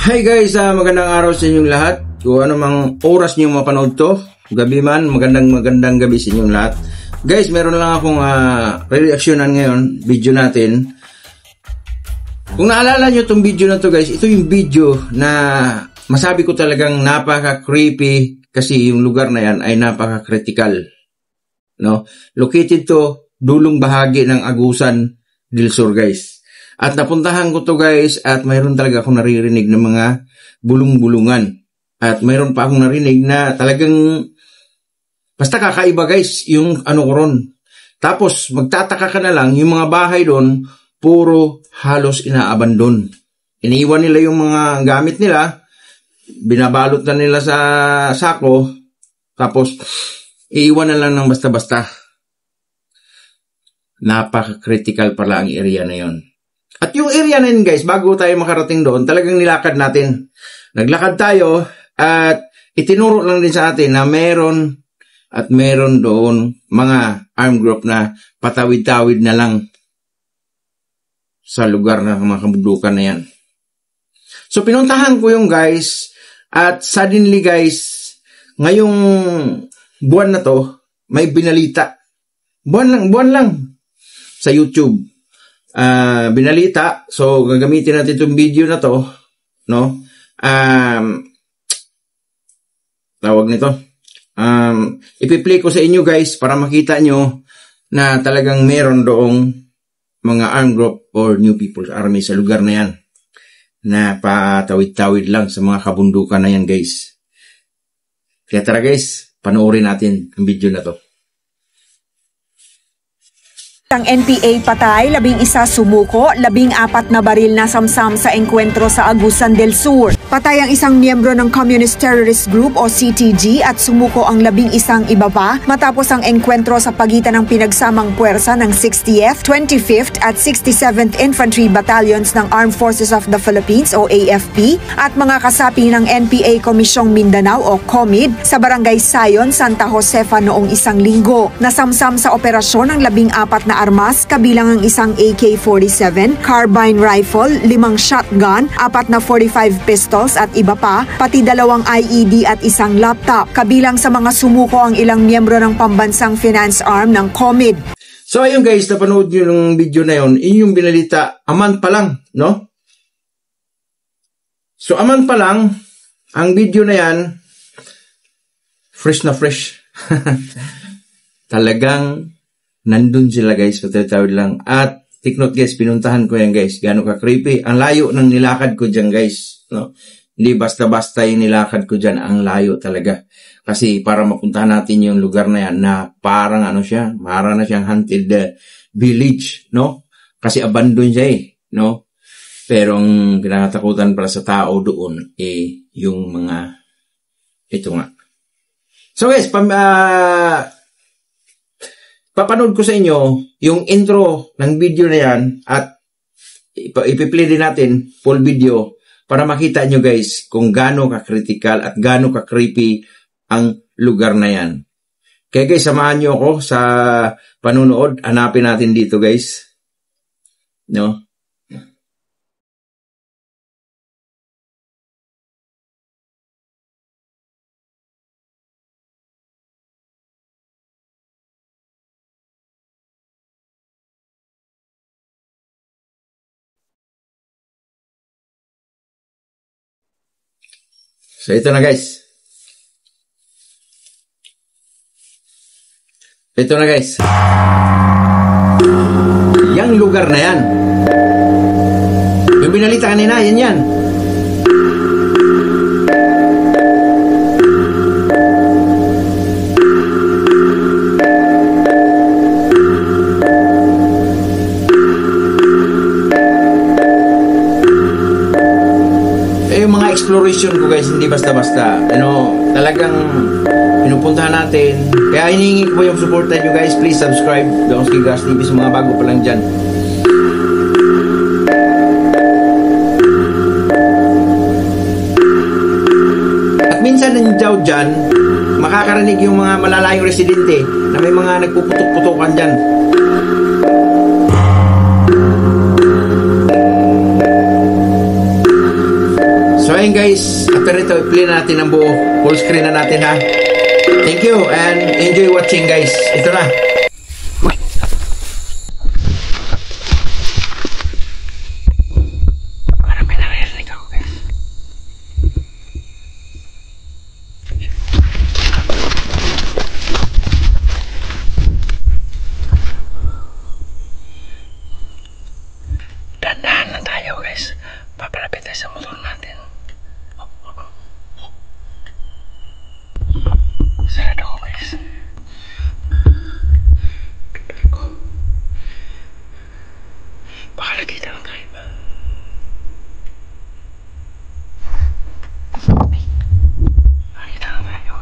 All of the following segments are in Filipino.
Hi guys, magandang araw sa inyong lahat. Kung ano mang oras niyo mapanood to, gabi man, magandang gabi sa inyong lahat. Guys, meron lang akong re-reactionan ngayon, video natin. Kung naalala nyo itong video na to guys, ito yung video na masabi ko talagang napaka-creepy kasi yung lugar na yan ay napaka-critical. No? Located to dulong bahagi ng Agusan del Sur guys. At napuntahan ko to guys at mayroon talaga akong naririnig ng mga bulong-bulungan. At mayroon pa akong narinig na talagang basta kakaiba guys yung ano ko ron. Tapos magtataka ka na lang yung mga bahay doon puro halos inaabandon. Iniiwan nila yung mga gamit nila, binabalot na nila sa sako, tapos iiwan na lang ng basta-basta. Napaka-critical pala ang area na yon. At yung area na yun guys, bago tayo makarating doon, talagang nilakad natin. Naglakad tayo at itinuro lang din sa atin na meron doon mga armed group na patawid-tawid na lang sa lugar ng mga kabundukan na yan. So pinuntahan ko yung guys at suddenly guys, ngayong buwan na to, may binalita. Buwan lang sa YouTube. Binalita, so gagamitin natin itong video na to, no? Tawag nito. Ipi-play ko sa inyo guys para makita nyo na talagang meron doong mga armed group or New People's Army sa lugar na yan na patawid-tawid lang sa mga kabundukan na yan guys. Kaya tara guys, panoorin natin ang video na to. Ang NPA patay, 11 sumuko, 14 na baril na samsam sa engkwentro sa Agusan del Sur. Patay ang isang miyembro ng Communist Terrorist Group o CTG at sumuko ang 11 iba pa matapos ang engkwentro sa pagitan ng pinagsamang puwersa ng 60th, 25th at 67th Infantry Battalions ng Armed Forces of the Philippines o AFP at mga kasapi ng NPA Komisyong Mindanao o COMID sa Barangay Sayon, Santa Josefa noong isang linggo. Nasamsam sa operasyon ang 14 na armas kabilang ang isang AK-47, carbine rifle, 5 shotgun, 4 na 45 pistols at iba pa, pati 2 IED at isang laptop. Kabilang sa mga sumuko ang ilang miyembro ng pambansang finance arm ng COMID. So ayun guys, napanood nyo yung video na yun, inyong binalita, aman pa lang, no? So aman pa lang, ang video na yan, fresh na fresh. Talagang nandun sila guys, patawid lang. At take note guys, pinuntahan ko yan guys, gano'n ka-creepy. Ang layo ng nilakad ko dyan guys, no? Hindi basta-basta yung nilakad ko dyan, ang layo talaga. Kasi para mapuntahan natin yung lugar na yan na parang ano siya, parang na siyang haunted village, no? Kasi abandon siya no? Pero ang kinakatakutan para sa tao doon yung mga, ito nga. So guys, papanood ko sa inyo yung intro ng video na yan at ipi-play din natin full video para makita nyo guys kung gaano ka-critical at gaano ka-creepy ang lugar na yan. Kaya guys, samahan nyo ako sa panunood. Hanapin natin dito guys. No? So ito na guys. Ito na guys. Yang lugar na yan. Yung binalita kanina, yan. Exploration ko guys, hindi basta-basta. Talagang pinupuntahan natin. Kaya hinihingi ko po yung support nyo guys. Please subscribe doon sa Gas TV sa mga bago pa lang dyan. At minsan nandiyaw dyan, makakarinig yung mga malalayong residente na may mga nagpuputok-putokan dyan. So ayun guys, after ito, i-play natin ang buo. Full screen na natin ha. Thank you and enjoy watching guys. Ito na. Dandahan lang tayo guys. Papalapit tayo sa motor natin. Sarado ko guys. Baka nakita lang tayo ba? Nakita lang tayo.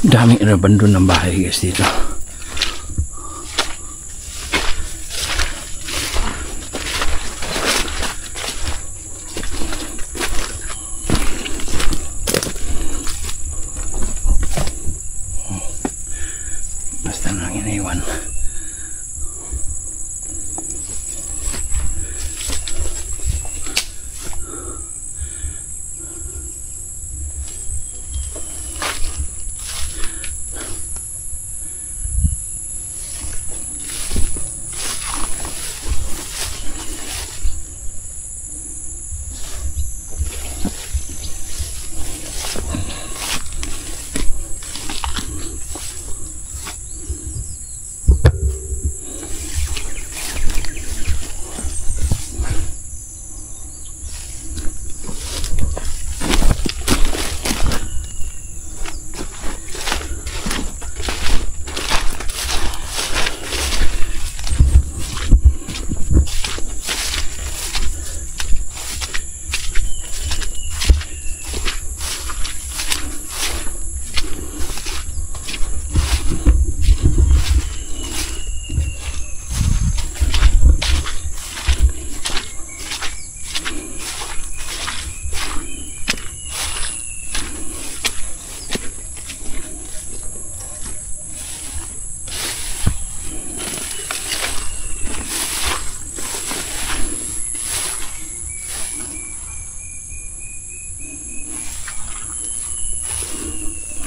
Daming inabandon ng bahay guys dito. Basta nang iniwan.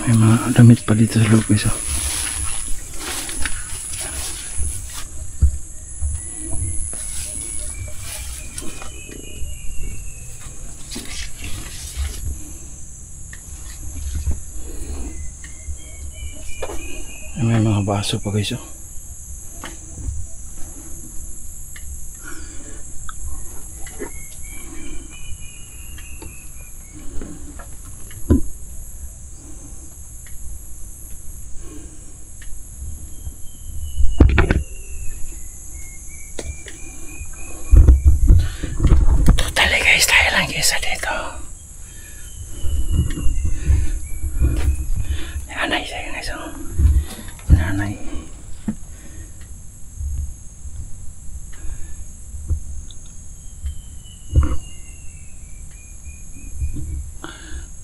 May mga damit pa dito sa loob guys. May mga baso pa guys. Isa dito. Nanay saya guys. Nanay.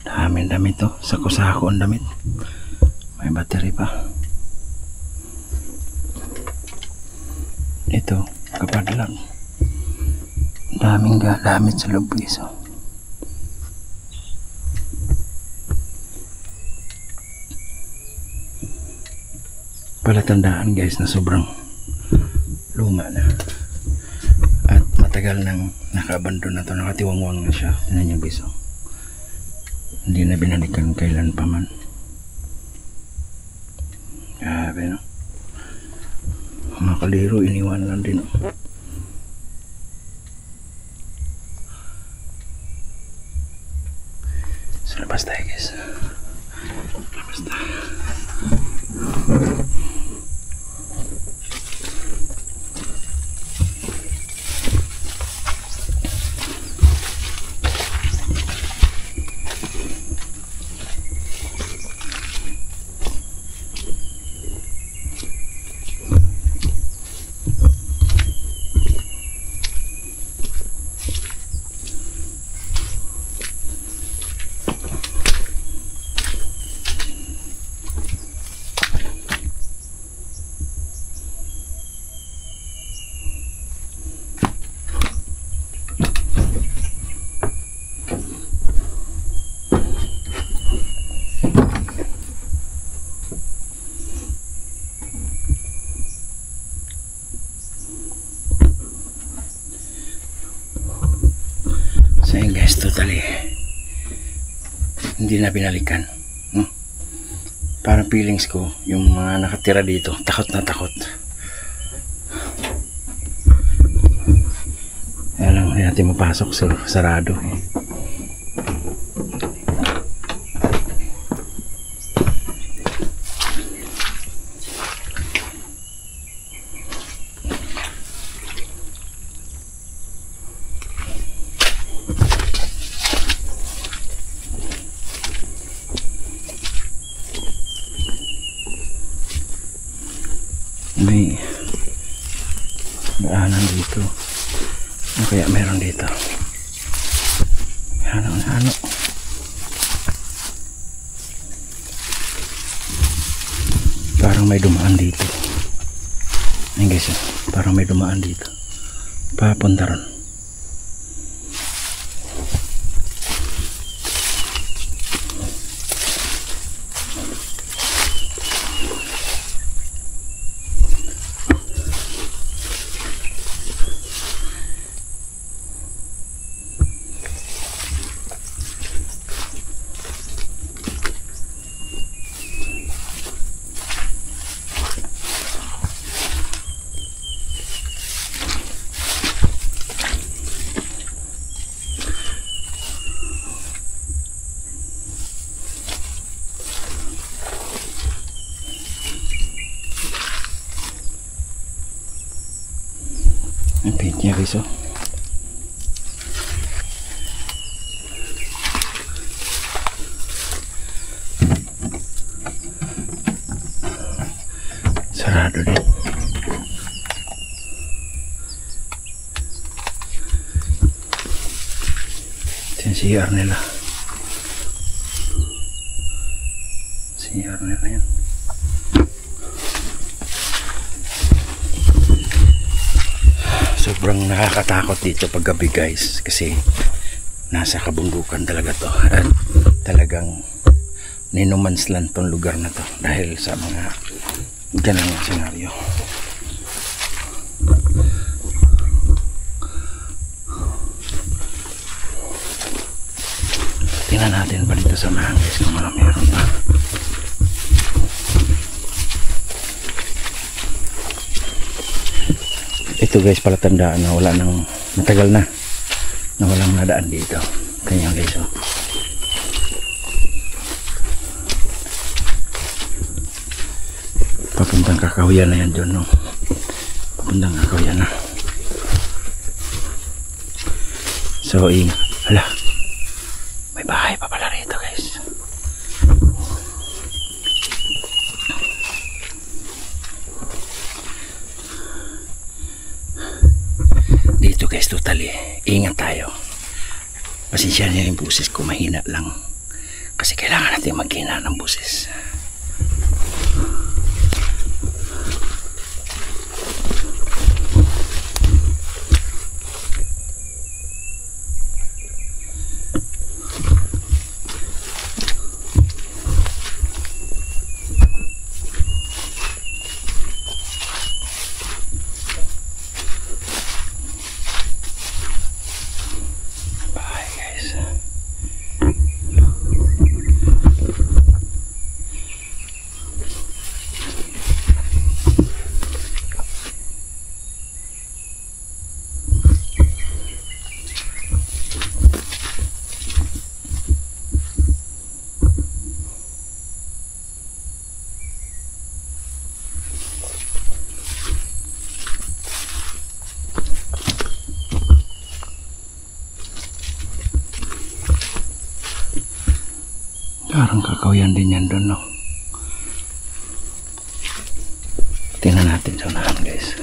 Daming damit to. Sako-sako ang damit. May battery pa. Ito, kapadlang. Daming gamit sa loob guys. Palatandaan guys na sobrang luma na. At matagal nang naka-abandon na to. Nakatiwangwang na siya. Tignan niyo guys. Hindi na binalikan kailan pa man. Grabe no. Mga kaliro iniwan lang din. So labas tayo guys. Labas tayo. Sayang guys, totally hindi na binalikan. Parang feelings ko yung mga nakatira dito takot na takot. Kaya lang hindi natin mapasok, sarado May daanan dito. Ano kaya meron dito? Ano. Parang may dumaan dito. Ayun guys, parang may dumaan dito. Papunta ron. Ang paint niya guys. Sarado din. Ito yung CR nila. CR nila yan. Sobrang nakakatakot dito pag gabi guys, kasi nasa kabundukan talaga to at talagang ninumanslan tong lugar na to dahil sa mga ganang senaryo. Tingnan natin pa dito sa mga guys kung ano meron pa. Ito guys, palatandaan na wala nang matagal na walang nadaan dito. Kanya guys, papuntang Kakahuyan na yan dun, no? Papuntang Kakahuyan na. So, hala, may bahay pa pala rito guys. Dito guys, totally ingat tayo. Pasensya niyo yung boses ko, mahina lang kasi kailangan natin maghina ng boses. Parang kakawayan din yan doon, no? Tingnan natin sa unahan, guys.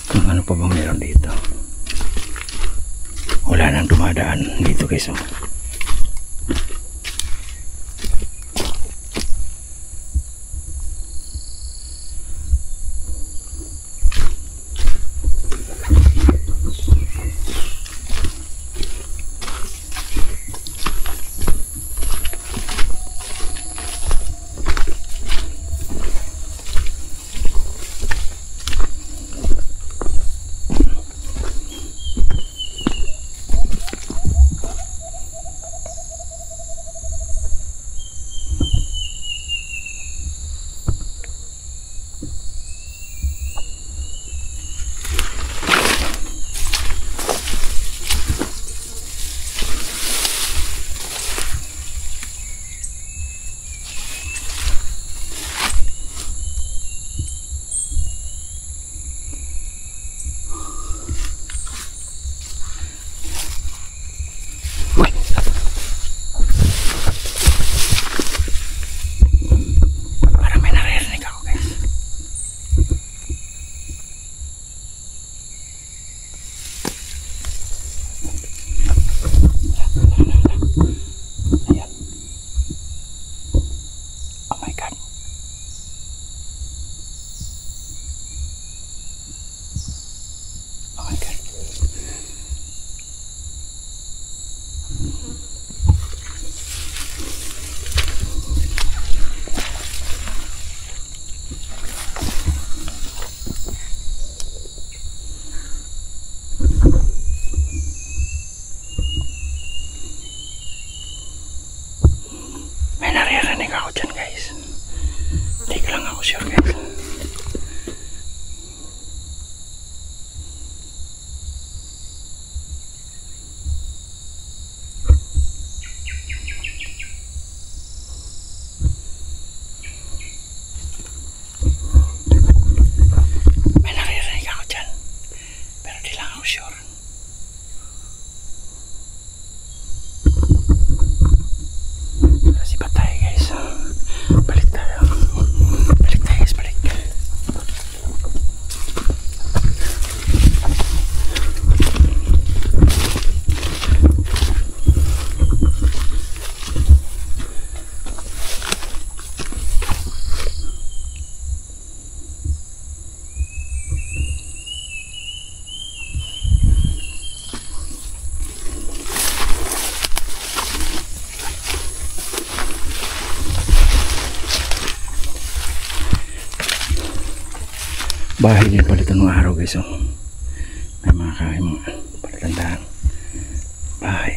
Kung ano pa bang meron dito. Wala nang dumadaan dito, guys. Oh. Bahay din palitan ng araw, guys. Oh. May mga kain mga palitan daan. Bahay.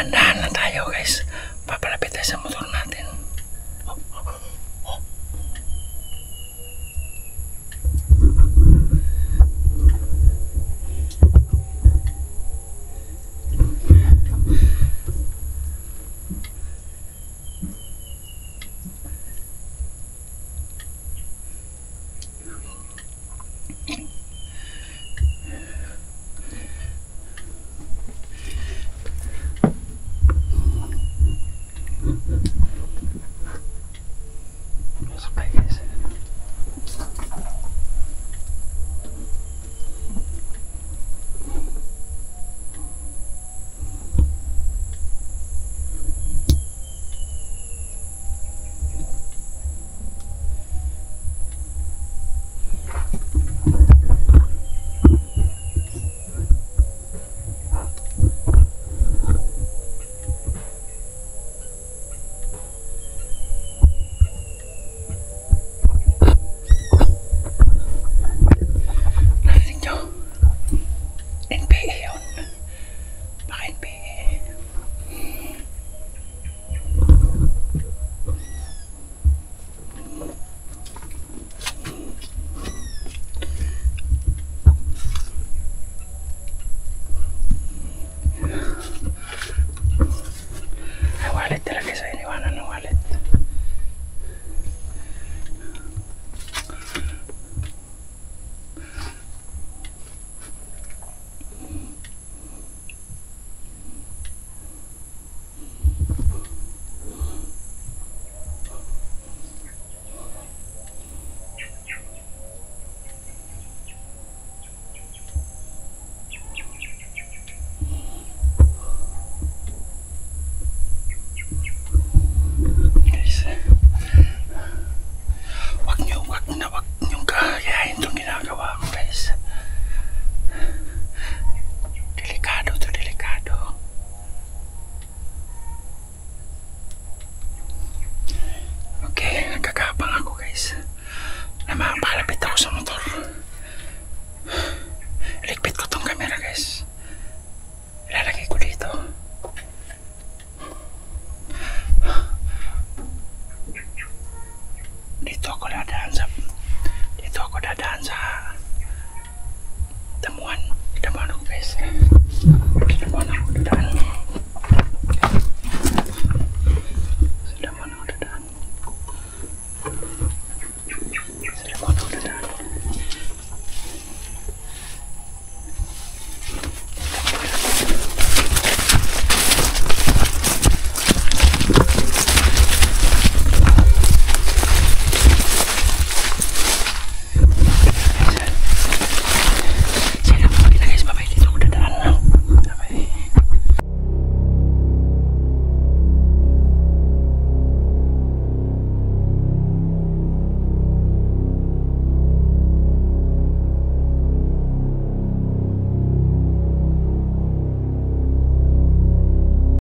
Dahan-dahan lang tayo guys.